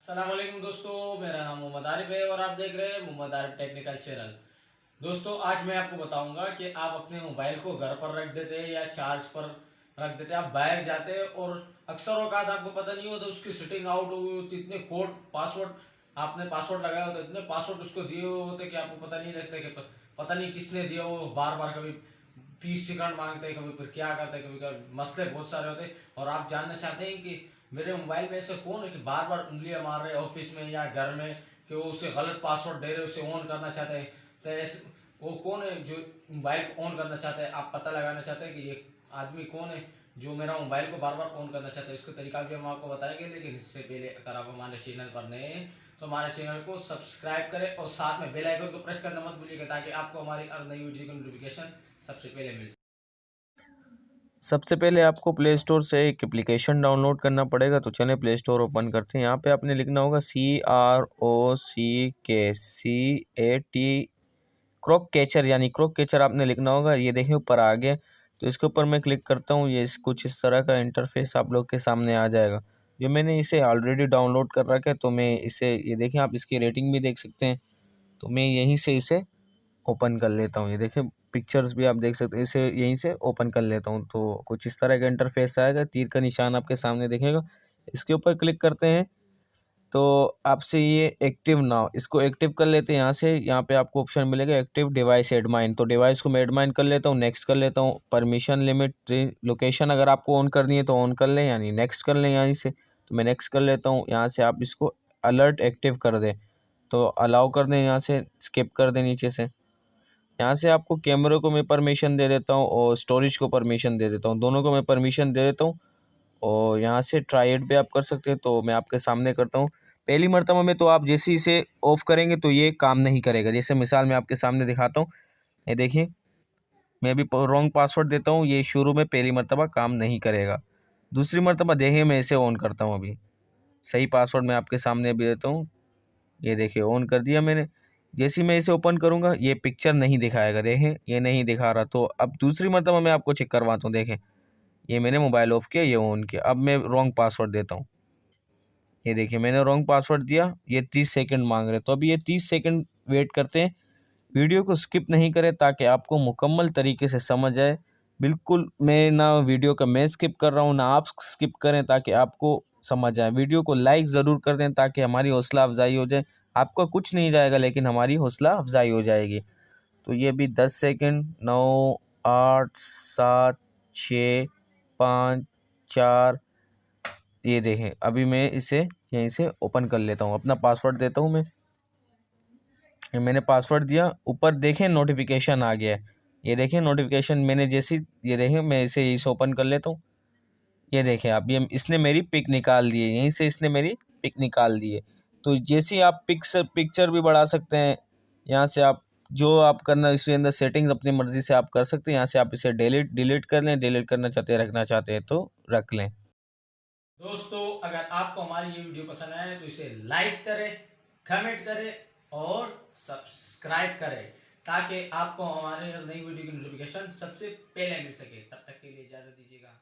अस्सलाम वालेकुम दोस्तों, मेरा नाम मोहम्मद आरिफ है और आप देख रहे हैं मोहम्मद आरिफ टेक्निकल चैनल। दोस्तों, आज मैं आपको बताऊंगा कि आप अपने मोबाइल को घर पर रख देते हैं या चार्ज पर रख देते हैं। आप बाहर जाते हैं और अक्सर औकात आपको पता नहीं होता उसकी सेटिंग आउट हुई होती, इतने कोड पासवर्ड आपने पासवर्ड लगाया होता, इतने पासवर्ड उसको दिए हुए होते कि आपको पता नहीं लगता कि पता नहीं किसने दिया। वो बार बार कभी 30 सेकंड मांगते हैं, कभी फिर क्या करते हैं, कभी मसले बहुत सारे होते हैं और आप जानना चाहते हैं कि मेरे मोबाइल में ऐसा कौन है कि बार बार उंगलियां मार रहे हैं ऑफिस में या घर में, कि वो उसे गलत पासवर्ड दे रहे हैं, उसे ऑन करना चाहते हैं। तो ऐसे वो कौन है जो मोबाइल को ऑन करना चाहता है? आप पता लगाना चाहते हैं कि ये आदमी कौन है जो मेरा मोबाइल को बार बार ऑन करना चाहता है। इसका तरीका भी हम आपको बताएंगे, लेकिन इससे पहले अगर आप हमारे चैनल पर नए हैं तो हमारे चैनल को सब्सक्राइब करें और साथ में बेल आइकन को प्रेस करना मत भूलिएगा, ताकि आपको हमारी हर नई वीडियो की नोटिफिकेशन सबसे पहले मिल सके। सबसे पहले आपको प्ले स्टोर से एक एप्लीकेशन डाउनलोड करना पड़ेगा। तो चलिए प्ले स्टोर ओपन करते हैं। यहाँ पे आपने लिखना होगा CROCK क्रोक कैचर, यानी क्रोक कैचर आपने लिखना होगा। ये देखिए ऊपर आ गया। तो इसके ऊपर मैं क्लिक करता हूँ। ये कुछ इस तरह का इंटरफेस आप लोग के सामने आ जाएगा। जो मैंने इसे ऑलरेडी डाउनलोड कर रखा है, तो मैं इसे, ये देखिए आप इसकी रेटिंग भी देख सकते हैं। तो मैं यहीं से इसे ओपन कर लेता हूँ। ये देखिए पिक्चर्स भी आप देख सकते हैं। इसे यहीं से ओपन कर लेता हूँ। तो कुछ इस तरह का इंटरफेस आएगा। तीर का निशान आपके सामने दिखेगा। इसके ऊपर क्लिक करते हैं तो आपसे ये एक्टिव नाउ, इसको एक्टिव कर लेते हैं। यहाँ से यहाँ पे आपको ऑप्शन मिलेगा एक्टिव डिवाइस एडमाइन। तो डिवाइस को मैं एडमाइन कर लेता हूँ, नेक्स्ट कर लेता हूँ। परमिशन लिमिट लोकेशन अगर आपको ऑन करनी है तो ऑन कर लें, यानी नेक्स्ट कर लें यहाँ से। तो मैं नेक्स्ट कर लेता हूँ। यहाँ से आप इसको अलर्ट एक्टिव कर दें तो अलाउ कर दें, यहाँ से स्किप कर दें नीचे से। यहाँ से आपको कैमरे को मैं परमिशन दे देता हूँ और स्टोरेज को परमिशन दे देता हूँ, दोनों को मैं परमिशन दे देता हूँ। और यहाँ से ट्राई इट भी आप कर सकते हैं। तो मैं आपके सामने करता हूँ। पहली मर्तबा में तो आप जैसे इसे ऑफ करेंगे तो ये काम नहीं करेगा। जैसे मिसाल मैं आपके सामने दिखाता हूँ। ये देखिए मैं अभी रॉन्ग पासवर्ड देता हूँ, ये शुरू में पहली मर्तबा काम नहीं करेगा। दूसरी मर्तबा देखिए मैं इसे ऑन करता हूँ। अभी सही पासवर्ड मैं आपके सामने अभी देता हूँ। ये देखिए ऑन कर दिया मैंने। जैसे ही मैं इसे ओपन करूँगा ये पिक्चर नहीं दिखाएगा। देखें ये नहीं दिखा रहा। तो अब दूसरी मर्तबा मैं आपको चेक करवाता हूँ। देखें ये मैंने मोबाइल ऑफ किया, ये ऑन किया। अब मैं रॉन्ग पासवर्ड देता हूँ। ये देखिए मैंने रॉन्ग पासवर्ड दिया, ये 30 सेकंड मांग रहे। तो अभी ये 30 सेकंड वेट करते हैं। वीडियो को स्किप नहीं करें ताकि आपको मुकम्मल तरीके से समझ आए। बिल्कुल मैं ना वीडियो का मैं स्किप कर रहा हूँ ना आप स्किप करें, ताकि आपको समझ आए। वीडियो को लाइक ज़रूर कर दें ताकि हमारी हौसला अफजाई हो जाए। आपका कुछ नहीं जाएगा लेकिन हमारी हौसला अफजाई हो जाएगी। तो ये भी 10 सेकंड, 9, 8, 7, 6, 5, 4। ये देखें अभी मैं इसे यहीं से ओपन कर लेता हूँ। अपना पासवर्ड देता हूँ मैं। ये मैंने पासवर्ड दिया। ऊपर देखें नोटिफिकेशन आ गया है। ये देखें नोटिफिकेशन मैंने जैसी, ये देखें मैं इसे यहीं से ओपन कर लेता हूँ। ये देखें आप, ये इसने मेरी पिक निकाल दी है। यहीं से इसने मेरी पिक निकाल दी है। तो जैसे आप पिक्चर भी बढ़ा सकते हैं। यहाँ से आप जो आप करना, इसके अंदर सेटिंग्स अपनी मर्ज़ी से आप कर सकते हैं। यहाँ से आप इसे डिलीट कर लें। डिलीट करना चाहते हैं, रखना चाहते हैं तो रख लें। दोस्तों, अगर आपको हमारी ये वीडियो पसंद आए तो इसे लाइक करें, कमेंट करें और सब्सक्राइब करें, ताकि आपको हमारे नई वीडियो की नोटिफिकेशन सबसे पहले मिल सके। तब तक के लिए इजाज़त दीजिएगा।